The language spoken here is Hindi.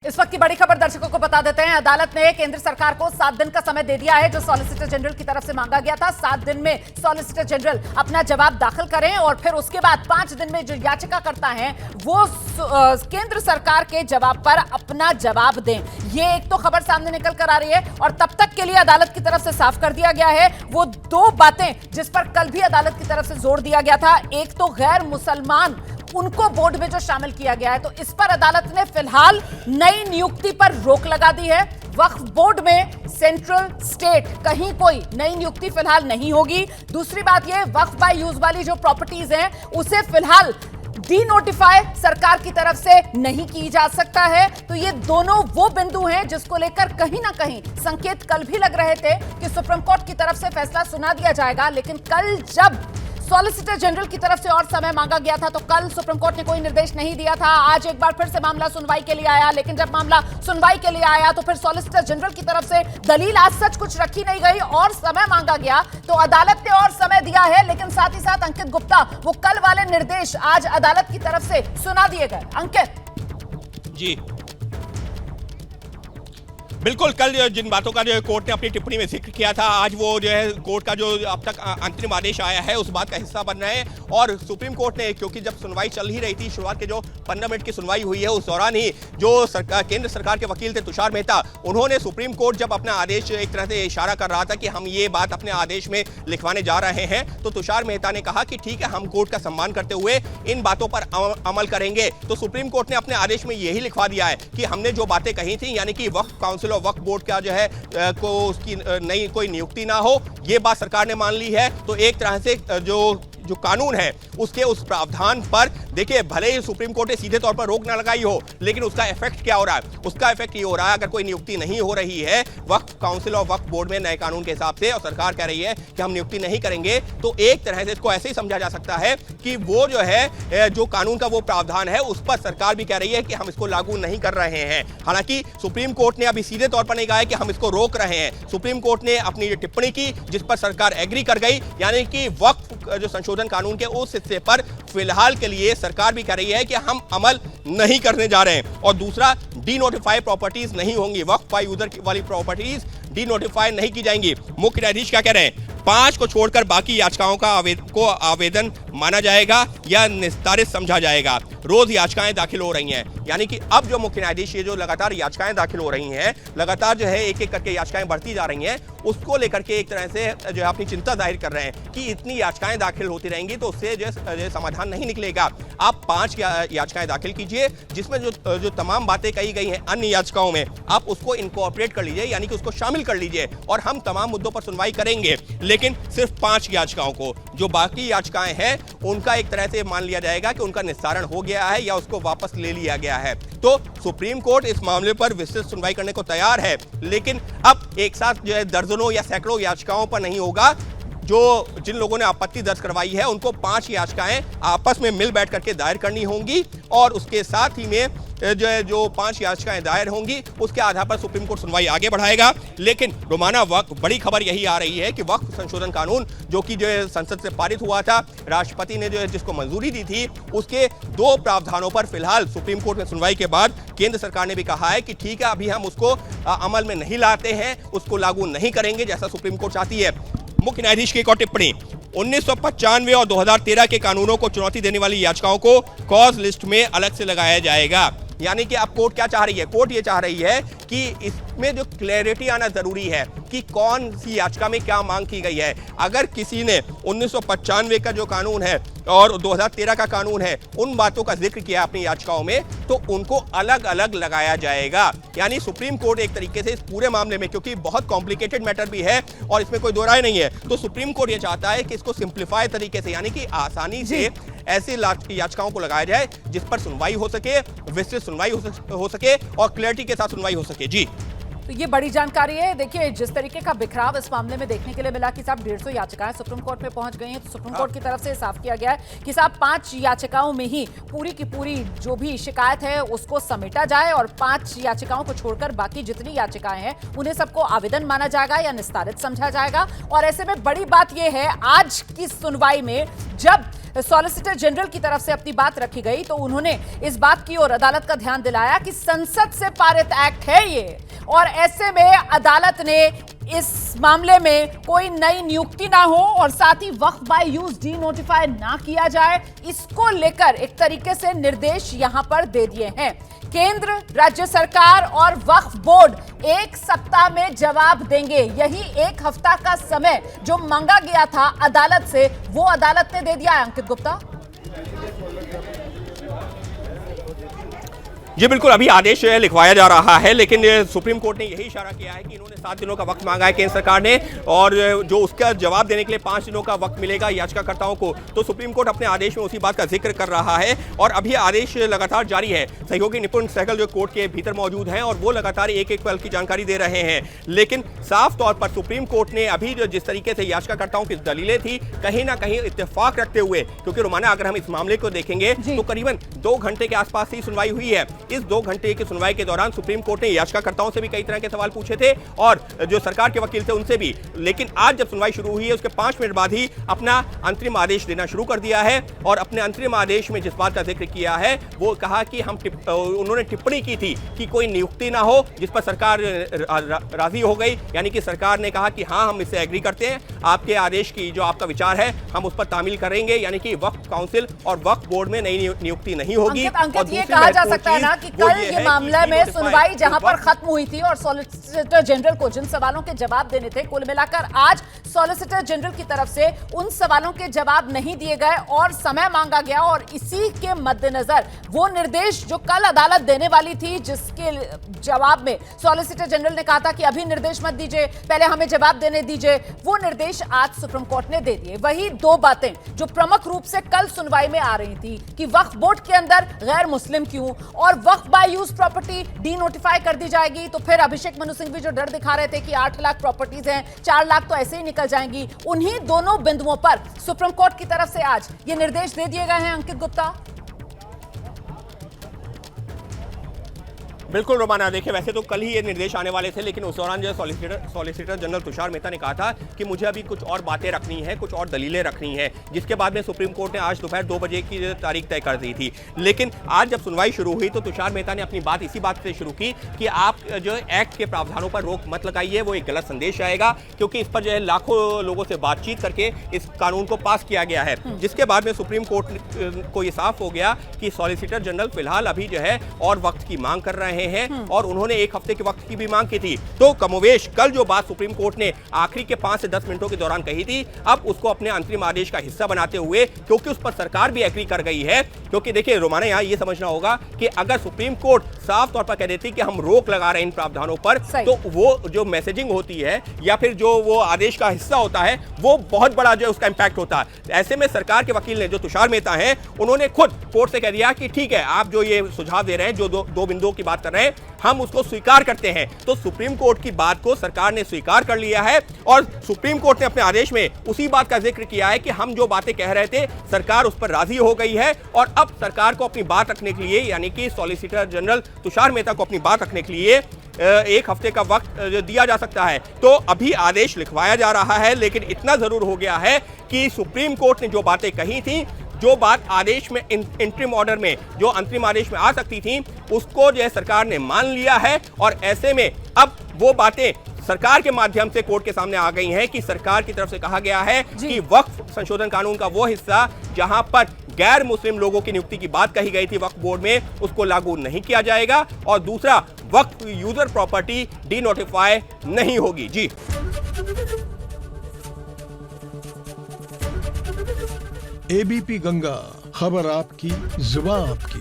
इस वक्त की बड़ी खबर दर्शकों को बता देते हैं। अदालत ने केंद्र सरकार को 7 दिन का समय दे दिया है, जो सॉलिसिटर जनरल की तरफ से मांगा गया था। 7 दिन में सॉलिसिटर जनरल अपना जवाब दाखिल करें और फिर उसके बाद 5 दिन में जो याचिका करता है वो केंद्र सरकार के जवाब पर अपना जवाब दें। ये एक तो खबर सामने निकल कर आ रही है और तब तक के लिए अदालत की तरफ से साफ कर दिया गया है वो 2 बातें जिस पर कल भी अदालत की तरफ से जोर दिया गया था। एक तो गैर मुसलमान उनको बोर्ड में जो शामिल किया गया है, तो इस पर अदालत ने फिलहाल नई नियुक्ति पर रोक लगा दी है। वक्फ बोर्ड में सेंट्रल स्टेट कहीं कोई नई नियुक्ति फिलहाल नहीं होगी। दूसरी बात यह, वक्फ बाय यूज वाली जो प्रॉपर्टीज हैं उसे फिलहाल डी नोटिफाई सरकार की तरफ से नहीं की जा सकता है। तो ये दोनों वो बिंदु हैं जिसको लेकर कहीं ना कहीं संकेत कल भी लग रहे थे कि सुप्रीम कोर्ट की तरफ से फैसला सुना दिया जाएगा। लेकिन कल जब सॉलिसिटर जनरल की तरफ से और समय मांगा गया था तो कल सुप्रीम कोर्ट ने कोई निर्देश नहीं दिया था। आज एक बार फिर से मामला सुनवाई के लिए आया, लेकिन जब मामला सुनवाई के लिए आया तो फिर सॉलिसिटर जनरल की तरफ से दलील आज सच कुछ रखी नहीं गई और समय मांगा गया। तो अदालत ने और समय दिया है, लेकिन साथ ही साथ अंकित गुप्ता वो कल वाले निर्देश आज अदालत की तरफ से सुना दिए गए। अंकित जी बिल्कुल, कल जिन बातों का जो है कोर्ट ने अपनी टिप्पणी में जिक्र किया था, आज वो जो है कोर्ट का जो अब तक अंतरिम आदेश आया है उस बात का हिस्सा बन रहे हैं। और सुप्रीम कोर्ट ने, क्योंकि जब सुनवाई चल ही रही थी, शुरुआत के जो 15 मिनट की सुनवाई हुई है उस दौरान ही जो केंद्र सरकार के वकील थे तुषार मेहता, उन्होंने सुप्रीम कोर्ट जब अपना आदेश एक तरह से इशारा कर रहा था कि हम ये बात अपने आदेश में लिखवाने जा रहे हैं, तो तुषार मेहता ने कहा कि ठीक है, हम कोर्ट का सम्मान करते हुए इन बातों पर अमल करेंगे। तो सुप्रीम कोर्ट ने अपने आदेश में यही लिखवा दिया है कि हमने जो बातें कही थी, यानी कि वक्फ काउंसिल और वक्फ बोर्ड का जो है को उसकी नई कोई नियुक्ति ना हो, ये बात सरकार ने मान ली है। तो एक तरह से जो कानून है उसके उस प्रावधान पर देखिए, भले ही सुप्रीम कोर्ट ने सीधे तौर पर रोक ना लगाई हो, लेकिन उसका इफेक्ट क्या हो रहा है? उसका इफेक्ट ये हो रहा है, अगर कोई नियुक्ति नहीं हो रही है वक्फ काउंसिल और वक्फ बोर्ड में नए कानून के हिसाब से, और सरकार कह रही है कि हम नियुक्ति नहीं करेंगे, तो एक तरह से इसको ऐसे ही समझा जा सकता है कि वो जो है जो कानून का वो प्रावधान है उस पर सरकार भी कह रही है कि हम इसको लागू नहीं कर रहे हैं। हालांकि सुप्रीम कोर्ट ने अभी सीधे तौर पर नहीं कहा है कि हम इसको रोक रहे हैं। सुप्रीम कोर्ट ने अपनी ये टिप्पणी की जिस पर सरकार एग्री कर गई, यानी कि वक्फ जो संशोधन कानून के उस हिस्से पर फिलहाल के लिए सरकार भी कह रही है कि हम अमल नहीं करने जा रहे हैं। और दूसरा, डी नोटिफाई प्रॉपर्टीज नहीं होंगी, वक्फ बाय यूजर वाली प्रॉपर्टीज डी नोटिफाई नहीं की जाएंगी। मुख्य न्यायाधीश क्या कह रहे हैं? 5 को छोड़कर बाकी याचिकाओं का आवेदन माना जाएगा या निस्तारित समझा जाएगा। रोज याचिकाएं दाखिल हो रही हैं, यानी कि अब जो मुख्य न्यायाधीश ये जो लगातार याचिकाएं दाखिल हो रही हैं, लगातार जो है एक एक करके याचिकाएं बढ़ती जा रही हैं, उसको लेकर के एक तरह से जो है अपनी चिंता जाहिर कर रहे हैं कि इतनी याचिकाएं दाखिल होती रहेंगी तो उससे जो समाधान नहीं निकलेगा। आप 5 याचिकाएं दाखिल कीजिए जिसमें जो तमाम बातें कही गई हैं अन्य याचिकाओं में, आप उसको इनकॉर्पोरेट कर लीजिए, यानी कि उसको शामिल कर लीजिए और हम तमाम मुद्दों पर सुनवाई करेंगे। लेकिन सिर्फ 5 याचिकाओं को, जो बाकी याचिकाएं हैं उनका एक तरह से मान लिया जाएगा कि उनका निस्तारण हो गया है या उसको वापस ले लिया गया है। तो सुप्रीम कोर्ट इस मामले पर विस्तृत सुनवाई करने को तैयार है, लेकिन अब एक साथ जो है दर्जनों या सैकड़ों याचिकाओं पर नहीं होगा। जिन लोगों ने आपत्ति दर्ज करवाई है उनको 5 याचिकाएं आपस में मिल बैठ करके दायर करनी होंगी और उसके साथ ही में जो 5 याचिकाएं दायर होंगी उसके आधार पर सुप्रीम कोर्ट सुनवाई आगे बढ़ाएगा। लेकिन रोमाना बड़ी खबर यही आ रही है कि वक्फ संशोधन कानून जो कि संसद से पारित हुआ था, राष्ट्रपति ने जिसको मंजूरी दी थी, उसके 2 प्रावधानों पर फिलहाल सुप्रीम कोर्ट में सुनवाई के बाद केंद्र सरकार ने भी कहा है कि ठीक है, अभी हम उसको अमल में नहीं लाते हैं, उसको लागू नहीं करेंगे जैसा सुप्रीम कोर्ट चाहती है। मुख्य न्यायाधीश की एक और टिप्पणी, 1995 और 2013 के कानूनों को चुनौती देने वाली याचिकाओं को कॉज लिस्ट में अलग से लगाया जाएगा। यानी कि अब कोर्ट क्या चाह रही है? कोर्ट ये चाह रही है कि इसमें जो क्लैरिटी आना जरूरी है कि कौन सी याचिका में क्या मांग की गई है। अगर किसी ने 1995 का जो कानून है और 2013 का कानून है उन बातों का जिक्र किया अपनी याचिकाओं में, तो उनको अलग अलग लगाया जाएगा। यानी सुप्रीम कोर्ट एक तरीके से इस पूरे मामले में, क्योंकि बहुत कॉम्प्लिकेटेड मैटर भी है और इसमें कोई दो राय नहीं है, तो सुप्रीम कोर्ट ये चाहता है कि इसको सिंप्लीफाई तरीके से, यानी कि आसानी से ऐसी याचिकाओं को लगाया जाए जिस पर सुनवाई हो सके, विस्तृत सुनवाई हो सके और क्लैरिटी के साथ सुनवाई हो सके। जी, तो ये बड़ी जानकारी है। देखिए, जिस तरीके का बिखराव इस मामले में देखने के लिए मिला कि साहब 150 याचिकाएं सुप्रीम कोर्ट में पहुंच गई हैं, तो सुप्रीम कोर्ट की तरफ से साफ किया गया है कि साहब 5 याचिकाओं में ही पूरी की पूरी जो भी शिकायत है उसको समेटा जाए और 5 याचिकाओं को छोड़कर बाकी जितनी याचिकाएं हैं उन्हें सबको आवेदन माना जाएगा या निस्तारित समझा जाएगा। और ऐसे में बड़ी बात यह है, आज की सुनवाई में जब सॉलिसिटर जनरल की तरफ से अपनी बात रखी गई तो उन्होंने इस बात की ओर अदालत का ध्यान दिलाया कि संसद से पारित एक्ट है ये, और ऐसे में अदालत ने इस मामले में कोई नई नियुक्ति ना हो और साथ ही वक्फ बाय यूज डी नोटिफाई ना किया जाए, इसको लेकर एक तरीके से निर्देश यहां पर दे दिए हैं। केंद्र, राज्य सरकार और वक्फ बोर्ड एक सप्ताह में जवाब देंगे। यही एक हफ्ता का समय जो मांगा गया था अदालत से, वो अदालत ने दे दिया है। अंकित गुप्ता। जी बिल्कुल, अभी आदेश लिखवाया जा रहा है, लेकिन सुप्रीम कोर्ट ने यही इशारा किया है कि इन्होंने 7 दिनों का वक्त मांगा है केंद्र सरकार ने, और जो उसका जवाब देने के लिए 5 दिनों का वक्त मिलेगा याचिकाकर्ताओं को। तो सुप्रीम कोर्ट अपने आदेश में उसी बात का जिक्र कर रहा है और अभी आदेश लगातार जारी है। सहयोगी निपुण सहगल जो कोर्ट के भीतर मौजूद हैं और वो लगातार एक एक पल की जानकारी दे रहे हैं, लेकिन साफ तौर पर सुप्रीम कोर्ट ने अभी जो जिस तरीके से याचिकाकर्ताओं की दलीलें थी, कहीं ना कहीं इत्तेफाक रखते हुए, क्योंकि रोमाना अगर हम इस मामले को देखेंगे तो करीबन 2 घंटे के आसपास ही सुनवाई हुई है। इस 2 घंटे की सुनवाई के दौरान सुप्रीम कोर्ट ने याचिकाकर्ताओं से भी कई तरह के सवाल पूछे थे और जो सरकार के वकील थे उनसे भी, लेकिन आज जब सुनवाई शुरू हुई है उसके 5 मिनट बाद ही अपना अंतरिम आदेश देना शुरू कर दिया है। और अपने अंतरिम आदेश में जिस बात का जिक्र किया है वो कहा कि उन्होंने टिप्पणी की थी कि कोई नियुक्ति ना हो, जिस पर सरकार राजी हो गई। यानी कि सरकार ने कहा कि हाँ, हम इससे एग्री करते हैं, आपके आदेश की जो आपका विचार है हम उस पर तामील करेंगे, यानी कि वक्फ काउंसिल और वक्फ बोर्ड में नई नियुक्ति नहीं होगी। अंकित, ये कहा जा सकता है ना कि कल ये मामले में सुनवाई जहां पर खत्म हुई थी और सॉलिसिटर जनरल को जिन सवालों के जवाब देने थे, कुल मिलाकर आज सॉलिसिटर जनरल की तरफ से उन सवालों के जवाब नहीं दिए गए और समय मांगा गया। और इसी के मद्देनजर वो निर्देश जो कल अदालत देने वाली थी, जिसके जवाब में सॉलिसिटर जनरल ने कहा था कि अभी निर्देश मत दीजिए, पहले हमें जवाब देने दीजिए, वो निर्देश आज सुप्रीम कोर्ट ने दे दिए। वही 2 बातें जो प्रमुख रूप से कल सुनवाई में आ रही थी कि वक्फ बोर्ड के अंदर गैर मुस्लिम क्यों और वक्फ by use property denotify कर दी जाएगी। तो फिर अभिषेक मनु सिंह भी जो डर दिखा रहे थे कि 8 लाख प्रॉपर्टीज हैं, 4 लाख तो ऐसे ही निकल जाएंगी, उन्हीं दोनों बिंदुओं पर सुप्रीम कोर्ट की तरफ से आज ये निर्देश दे दिए गए हैं। अंकित गुप्ता। बिल्कुल रोमाना, देखिए वैसे तो कल ही ये निर्देश आने वाले थे, लेकिन उस दौरान जो सॉलिसिटर जनरल तुषार मेहता ने कहा था कि मुझे अभी कुछ और बातें रखनी है, कुछ और दलीलें रखनी है, जिसके बाद में सुप्रीम कोर्ट ने आज दोपहर 2 बजे की तारीख तय कर दी थी। लेकिन आज जब सुनवाई शुरू हुई तो तुषार मेहता ने अपनी बात इसी बात से शुरू की कि आप जो एक्ट के प्रावधानों पर रोक मत लगाइए, वो एक गलत संदेश आएगा, क्योंकि इस पर जो है लाखों लोगों से बातचीत करके इस कानून को पास किया गया है। जिसके बाद में सुप्रीम कोर्ट को ये साफ हो गया कि सॉलिसिटर जनरल फिलहाल अभी जो है और वक्त की मांग कर रहे हैं और उन्होंने 1 हफ्ते के वक्त की भी मांग की थी। तो कमोवेश कल जो बात सुप्रीम कोर्ट ने आखिरी के 5 से 10 मिनटों के दौरान कही थी, अब उसको अपने अंतरिम आदेश का हिस्सा बनाते हुए, क्योंकि उस पर सरकार भी एग्री कर गई है। क्योंकि देखिए रोमाना, यहाँ ये समझना होगा कि अगर सुप्रीम कोर्ट साफ तौर पर कह देती कि हम रोक लगा रहे हैं इन प्रावधानों पर, तो वो जो मैसेजिंग होती है या फिर जो वो आदेश का हिस्सा होता है, वो बहुत बड़ा जो है उसका इंपैक्ट होता है। ऐसे में सरकार के वकील ने, जो तुषार मेहता हैं, उन्होंने खुद कोर्ट से कह दिया कि ठीक है, आप जो ये सुझाव दे रहे हैं, जो दो बिंदुओं की बात कर रहे हैं, हम उसको स्वीकार करते हैं। तो सुप्रीम कोर्ट की बात को सरकार ने स्वीकार कर लिया है और सुप्रीम कोर्ट ने अपने आदेश में उसी बात का जिक्र किया है कि हम जो बातें कह रहे थे, सरकार उस पर राजी हो गई है और अब सरकार को अपनी बात रखने के लिए, यानी कि सॉलिसिटर जनरल तुषार मेहता को अपनी बात रखने के लिए 1 हफ्ते का वक्त दिया जा सकता है। तो अभी आदेश लिखवाया जा रहा है, लेकिन इतना जरूर हो गया है कि सुप्रीम कोर्ट ने जो बातें कही थी, जो बात आदेश में इंटरिम ऑर्डर में, जो अंतरिम आदेश में आ सकती थी, उसको जो है सरकार ने मान लिया है। और ऐसे में अब वो बातें सरकार के माध्यम से कोर्ट के सामने आ गई हैं कि सरकार की तरफ से कहा गया है कि वक्फ संशोधन कानून का वो हिस्सा जहां पर गैर मुस्लिम लोगों की नियुक्ति की बात कही गई थी वक्फ बोर्ड में, उसको लागू नहीं किया जाएगा। और दूसरा, वक्फ यूजर प्रॉपर्टी डी नोटिफाई नहीं होगी। जी एबीपी गंगा, खबर आपकी, जुबान आपकी।